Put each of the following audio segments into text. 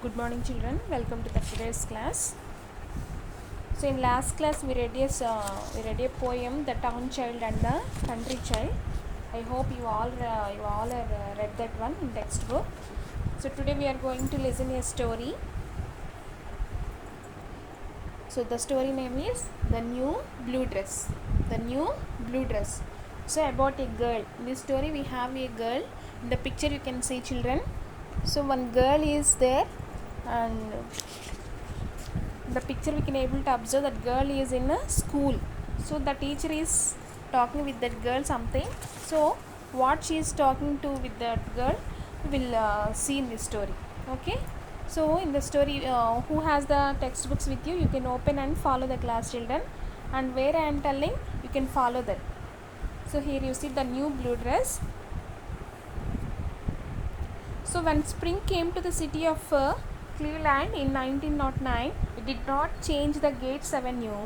Good morning, children. Welcome to the today's class. So, in last class, we read a poem, "The Town Child and the Country Child." I hope you all read that one in textbook. So, today we are going to listen a story. So, the story name is "The New Blue Dress." The New Blue Dress. So, about a girl. In this story, we have a girl. In the picture, you can see children. So, one girl is there, and the picture we can able to observe that girl is in a school. So the teacher is talking with that girl something. So what she is talking to with that girl will see in this story. Okay, so in the story, who has the textbooks with you, you can open and follow the class, children, and where I am telling, you can follow that. So here you see the new blue dress. So when spring came to the city of Cleveland in 1909, it did not change the Gates Avenue.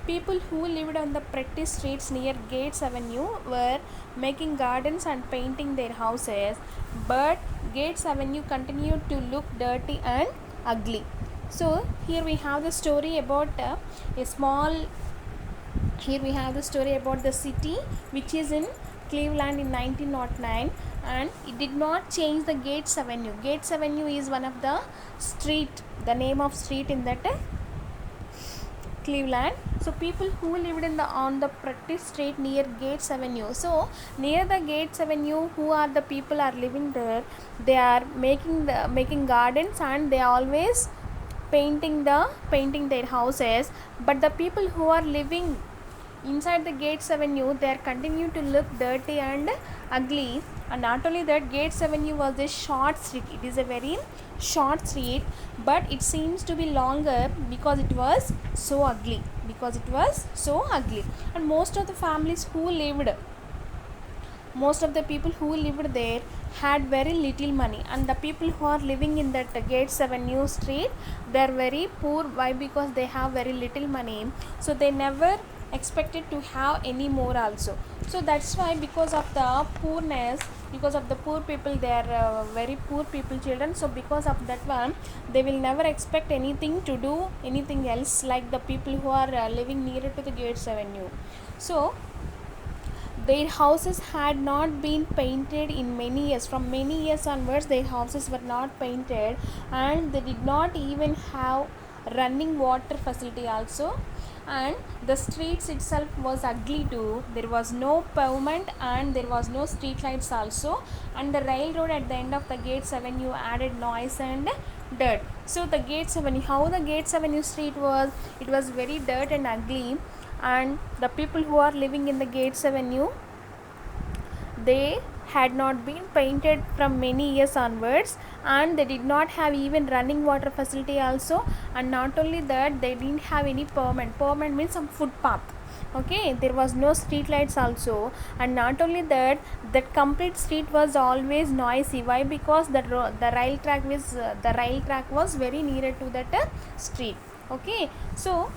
People who lived on the pretty streets near Gates Avenue were making gardens and painting their houses, but Gates Avenue continued to look dirty and ugly. So here we have the story about a small here we have the story about the city which is in Cleveland in 1909, and it did not change the Gates Avenue. Gates Avenue is one of the street, the name of street in that Cleveland. So people who lived in the on the pretty street near Gates Avenue. So near the Gates Avenue, who are the people are living there? They are making gardens, and they always painting their houses. But the people who are living inside the Gates Avenue, they are continue to look dirty and ugly. And not only that, Gates Avenue was a short street. It is a very short street, but it seems to be longer because it was so ugly. And most of the families who lived, most of the people who lived there had very little money, and the people who are living in that Gates Avenue street, they are very poor. Why? Because they have very little money, so they never expected to have any more also. So that's why, because of the poorness, because of the poor people, they are very poor people, children. So because of that one, they will never expect anything to do anything else like the people who are living nearer to the Gates Avenue. So their houses had not been painted in many years. From many years onwards, their houses were not painted, and they did not even have running water facility also. And the streets itself was ugly too. There was no pavement, and there was no street lights also. And the railroad at the end of the Gates Avenue added noise and dirt. So the Gates Avenue, how the Gates Avenue street was, it was very dirt and ugly. And the people who are living in the Gates Avenue, they had not been painted from many years onwards, and they did not have even running water facility also. And not only that, they didn't have any pavement means some footpath. Okay, there was no street lights also. And not only that, that complete street was always noisy. Why? Because the rail track was very near to that street. Okay, so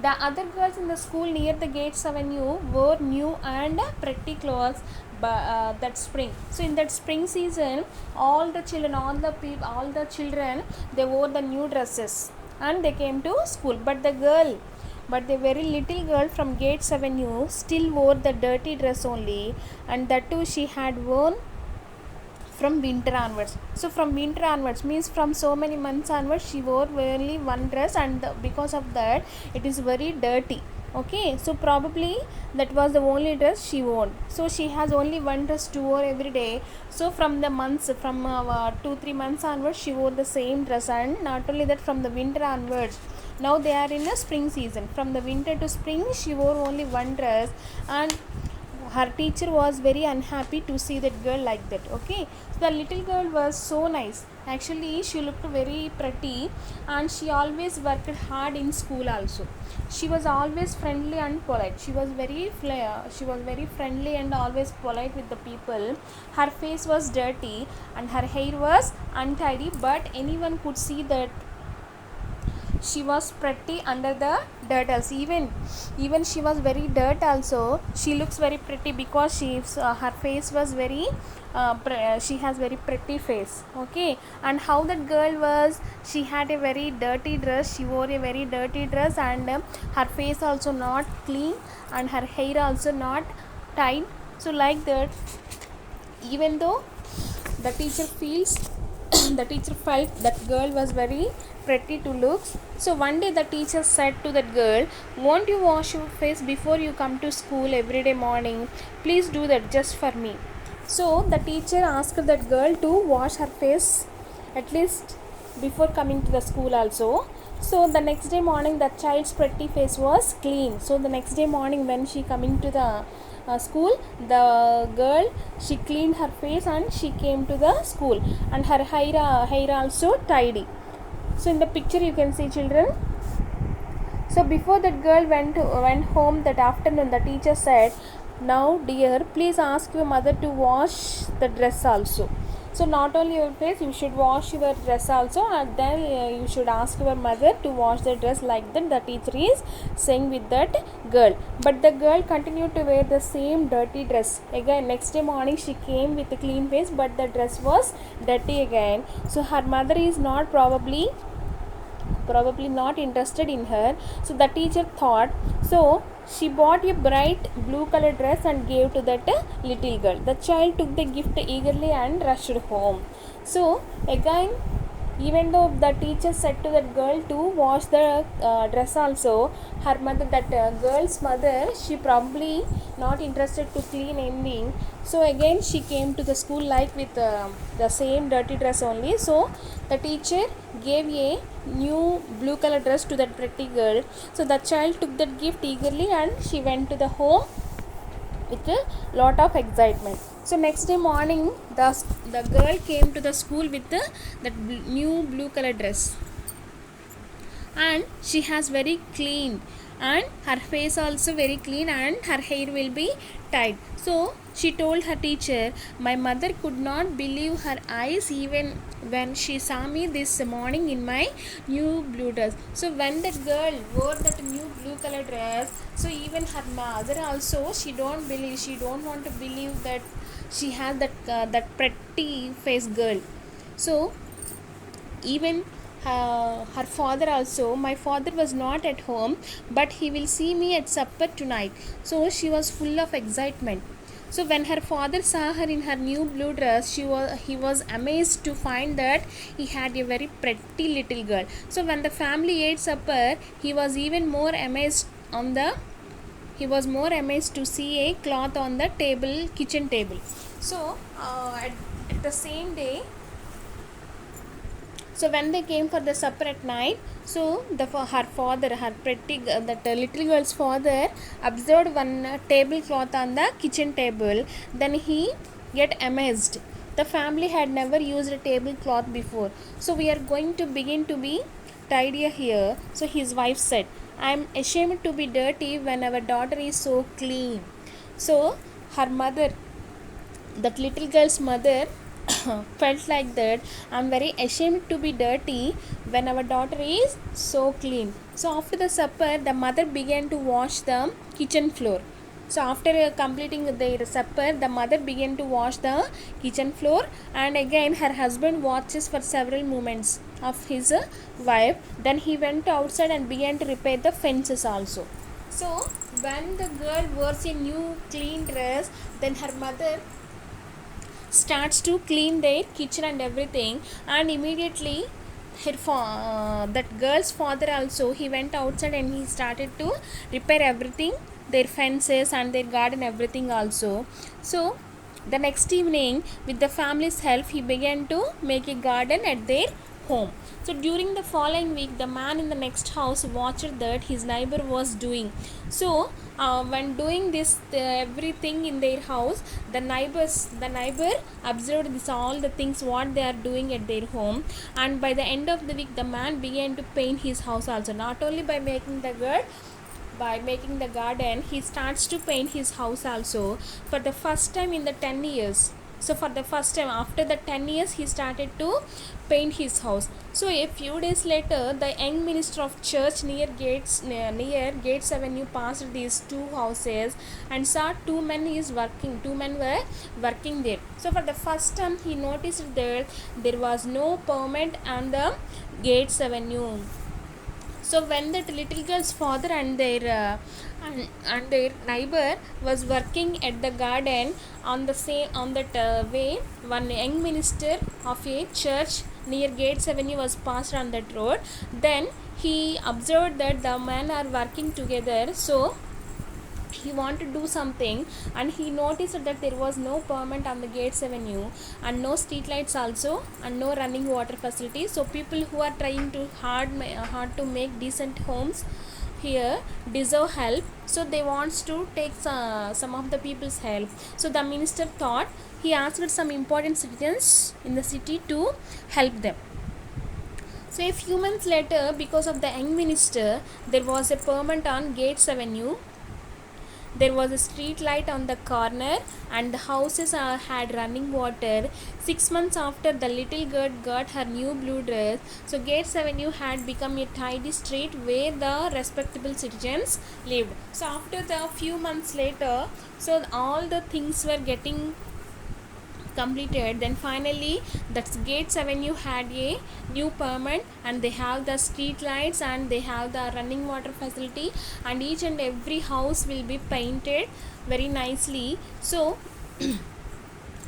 the other girls in the school near the Gates Avenue wore new and pretty clothes that spring. So in that spring season, all the children, they wore the new dresses and they came to school. But the very little girl from Gates Avenue still wore the dirty dress only, and that too she had worn from winter onwards. So from winter onwards means from so many months onwards, she wore only one dress, and because of that, it is very dirty. Okay, so probably that was the only dress she wore. So she has only one dress to wear every day. So from 2-3 months onwards, she wore the same dress. And not only that, from the winter onwards, now they are in a spring season. From the winter to spring, she wore only one dress, and her teacher was very unhappy to see that girl like that. Okay, so the little girl was so nice. Actually, she looked very pretty, and she always worked hard in school also. She was always friendly and polite. She was very friendly and always polite with the people. Her face was dirty and her hair was untidy, but anyone could see that she was pretty under the dirt also. Even she was very dirt also, she looks very pretty because her face was very she has very pretty face. Okay, and how that girl was, she had a very dirty dress, she wore a very dirty dress, and her face also not clean, and her hair also not tied. So like that, even though the teacher feels the teacher felt that girl was very pretty to look. So one day the teacher said to that girl, won't you wash your face before you come to school every day morning? Please do that just for me. So the teacher asked that girl to wash her face at least before coming to the school also. So the next day morning the child's pretty face was clean. So the next day morning when she coming to the school, the girl, she cleaned her face and she came to the school, and her hair also tidy. So in the picture you can see, children. So before that girl went home that afternoon, the teacher said, now dear, please ask your mother to wash the dress also. So not only your face, you should wash your dress also, and then you should ask your mother to wash the dress. Like that the teacher is saying with that girl. But the girl continued to wear the same dirty dress. Again next day morning she came with a clean face, but the dress was dirty again. So her mother is probably not interested in her. So the teacher thought, so she bought a bright blue color dress and gave to that little girl. The child took the gift eagerly and rushed home. So again, even though the teacher said to that girl to wash the dress also, her mother, that girl's mother, she probably not interested to clean anything. So again she came to the school like with the same dirty dress only. So the teacher gave a new blue color dress to that pretty girl. So the child took that gift eagerly and she went to the home with a lot of excitement. So next day morning the girl came to the school with that new blue color dress, and she has very clean, and her face also very clean, and her hair will be tied. So she told her teacher, my mother could not believe her eyes even when she saw me this morning in my new blue dress. So when that girl wore that new blue color dress, so even her mother also, she don't want to believe that she has that pretty face girl. So even her father also, my father was not at home, but he will see me at supper tonight. So she was full of excitement. So when her father saw her in her new blue dress, he was amazed to find that he had a very pretty little girl. So when the family ate supper, he was more amazed to see a cloth on the kitchen table. So at the same day, so when they came for the supper at night, so her father, that little girl's father, observed one tablecloth on the kitchen table. Then he get amazed. The family had never used a tablecloth before. So we are going to begin to be tidier here. So his wife said, I am ashamed to be dirty when our daughter is so clean. So her mother, that little girl's mother, felt like that, I'm very ashamed to be dirty when our daughter is so clean. So after the supper, the mother began to wash the kitchen floor. So after completing their supper, the mother began to wash the kitchen floor, and again her husband watches for several moments of his wife. Then he went outside and began to repair the fences also. So when the girl wears a new clean dress, then her mother starts to clean their kitchen and everything, and immediately that girl's father also, he went outside and he started to repair everything, their fences and their garden, everything also. So the next evening, with the family's help, he began to make a garden at their home. So during the following week, the man in the next house watched that his neighbor was doing. So when doing this everything in their house, the neighbor observed this all the things what they are doing at their home. And by the end of the week, the man began to paint his house also. Not only by making the garden, he starts to paint his house also. For the first time in the 10 years, So for the first time after the 10 years he started to paint his house. So a few days later the young minister of church near Gates Avenue passed these two houses and saw two men were working there. So for the first time he noticed that there was no permit on the Gates Avenue. So when that little girl's father and their neighbor was working at the garden on that way, one young minister of a church near Gates Avenue was passed on that road. Then he observed that the men are working together. So he wanted to do something, and he noticed that there was no permit on the Gates Avenue and no street lights also and no running water facilities. So people who are trying to hard to make decent homes here deserve help, so they wants to take some of the people's help. So the minister thought, he asked some important citizens in the city to help them. So a few months later, because of the young minister, there was a permit on Gates Avenue. There was a street light on the corner and the houses had running water. 6 months after the little girl got her new blue dress, so Gates Avenue had become a tidy street where the respectable citizens lived. So after the few months later, so all the things were getting completed. Then finally that Gates Avenue had a new permit, and they have the street lights and they have the running water facility, and each and every house will be painted very nicely. So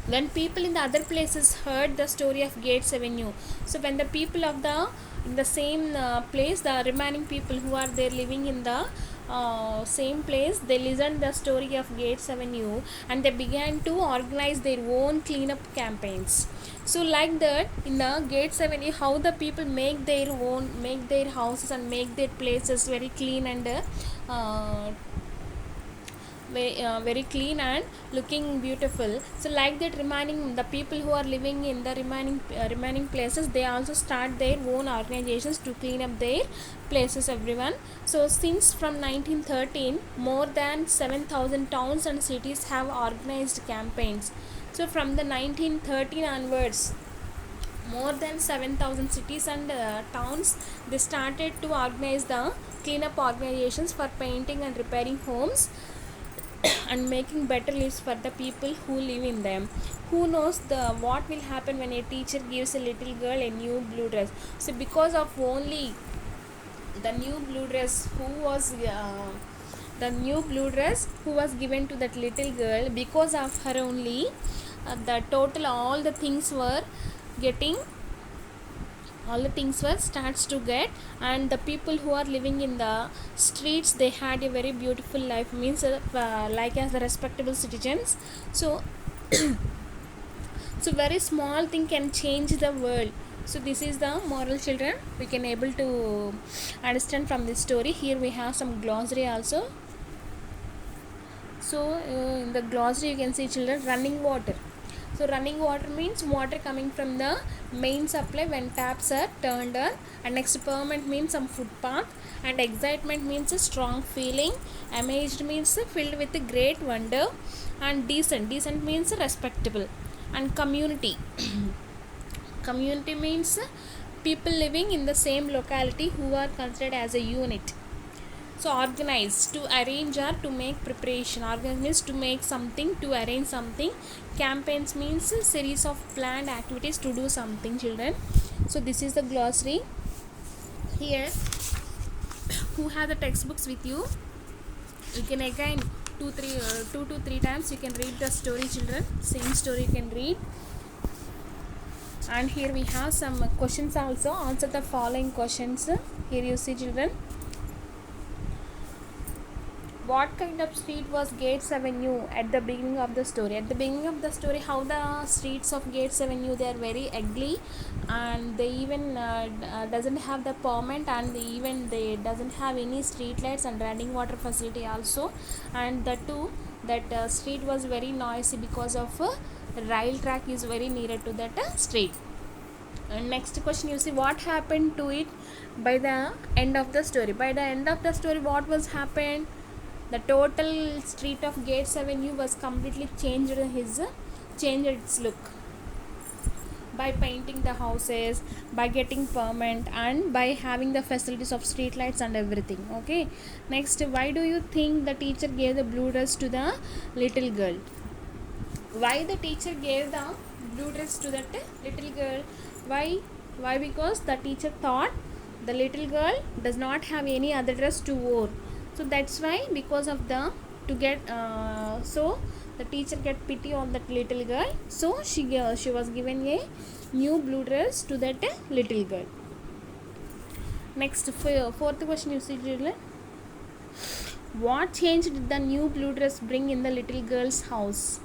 when people in the other places heard the story of Gates Avenue, so when the people of the in the same place, the remaining people who are there living in the same place, they listened the story of Gates Avenue and they began to organize their own cleanup campaigns. So like that, in the Gates Avenue, how the people make their houses and make their places very clean and very clean and looking beautiful. So like that, remaining the people who are living in the remaining places, they also start their own organizations to clean up their places, everyone. So since from 1913, more than 7,000 towns and cities have organized campaigns. So from the 1913 onwards, more than 7,000 cities and towns, they started to organize the cleanup organizations for painting and repairing homes and making better lives for the people who live in them. Who knows what will happen when a teacher gives a little girl a new blue dress. So because of only the new blue dress who was given to that little girl, because of her only, the total all the things were starts to get, and the people who are living in the streets, they had a very beautiful life, means like as the respectable citizens. So so very small thing can change the world. So this is the moral, children, we can able to understand from this story. Here we have some glossary also. So in the glossary you can see, children, running water. So running water means water coming from the main supply when taps are turned on. And next, permanent means some footpath. And excitement means a strong feeling. Amazed means filled with a great wonder. And decent means respectable. And community community means people living in the same locality who are considered as a unit. So organize, to arrange or to make preparation. Organize means to make something, to arrange something. Campaigns means a series of planned activities to do something, children. So this is the glossary. Here, who have the textbooks with you, you can again 2 to 3 times you can read the story, children. Same story you can read. And here we have some questions also. Answer the following questions. Here you see, children. What kind of street was Gates Avenue at the beginning of the story? At the beginning of the story, how the streets of Gates Avenue, they are very ugly, and they even doesn't have the permit, and they doesn't have any street lights and running water facility also. And that street was very noisy because of rail track is very near to that street. And next question, you see, what happened to it by the end of the story? By the end of the story, what was happened? The total street of Gates Avenue was completely changed his changed its look by painting the houses, by getting permit, and by having the facilities of street lights and everything. Okay, next, why do you think the teacher gave the blue dress to the little girl? Why the teacher gave the blue dress to that little girl? Why Because the teacher thought the little girl does not have any other dress to wear, so that's why, because of the to get so the teacher get pity on that little girl, so she was given a new blue dress to that little girl. Next, fourth question, you see children, what change did the new blue dress bring in the little girl's house?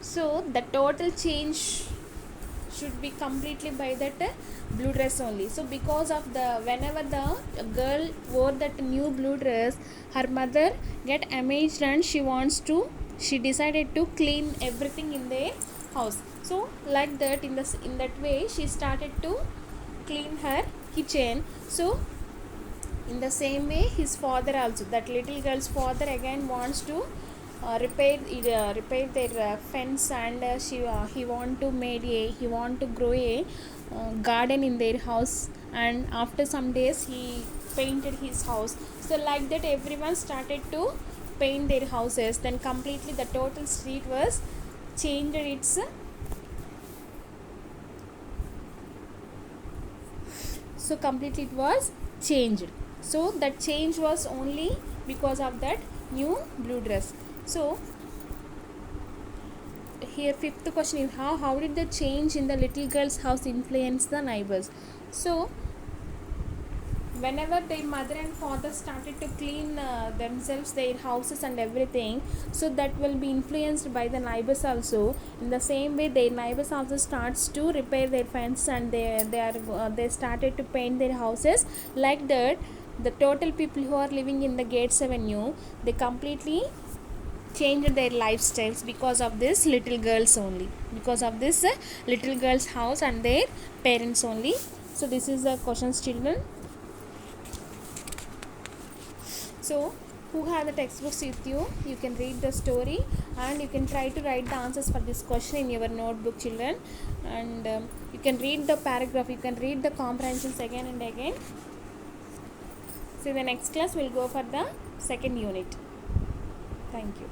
So the total change should be completely by that blue dress only. So because of the, whenever the girl wore that new blue dress, her mother get amazed and she decided to clean everything in their house. So like that, in that way she started to clean her kitchen. So in the same way, his father also, that little girl's father, again wants to repair their fence, and he want to grow a garden in their house, and after some days he painted his house. So like that, everyone started to paint their houses, then completely the total street was changed its so completely it was changed. So that change was only because of that new blue dress. So here fifth question is, how did the change in the little girl's house influence the neighbors? So whenever their mother and father started to clean themselves, their houses and everything, so that will be influenced by the neighbors also. In the same way, their neighbors also starts to repair their fence, and they started to paint their houses. Like that, the total people who are living in the Gates Avenue, they completely changed their lifestyles because of this little girls only, because of this little girls house and their parents only. So this is the questions, children. So who have the textbooks with you, you can read the story and you can try to write the answers for this question in your notebook, children. And you can read the paragraph, you can read the comprehensions again and again. So the next class will go for the second unit. Thank you.